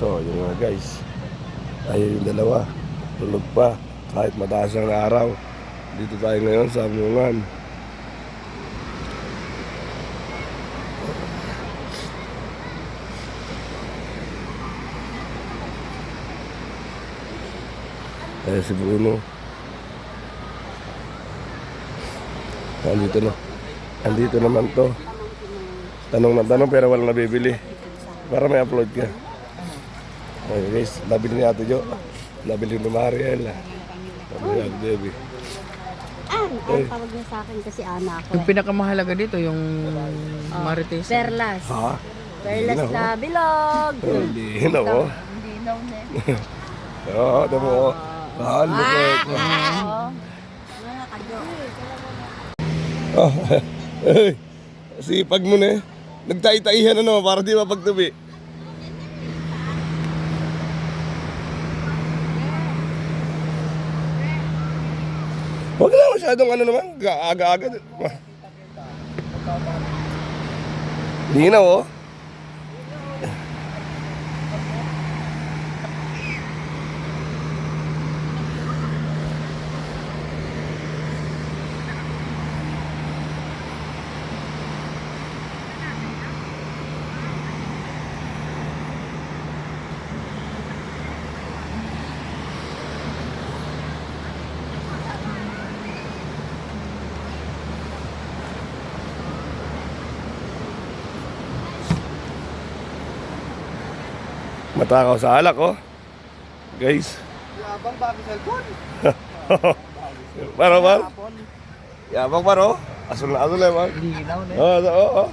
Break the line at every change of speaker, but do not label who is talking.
So, yun nga guys. Ayun yung dalawa. Tulog pa. Kahit mataas ang araw. Dito tayo ngayon sa Ambungan. Ayan si Bruno. Andito naman to. Tanong na tanong pero walang nabibili. Para may upload ka. Okay guys, nabili ni Ate Jo. Nabili ni Mariel. Nabili ni Ate Debbie.
Ang tawag niya sa akin kasi anak ko.
Yung pinakamahalaga dito, yung Marites.
Perlas.
Ha?
Perlas na bilog.
Hindi na oh.
Hindi daw na.
Oo, tama mo. Ah, lupit.
Mga kadyo.
Oh, hey, sipag mo na eh. Nagtay-taihan na naman para di mapagtubi. Huwag na masyadong ano naman, aga-aga. Hindi na oh. Matakaw sa alak oh. Guys.
Yabang bago cellphone.
Paro. Yabang paro. Asul na man.
Linaw na.
Oo.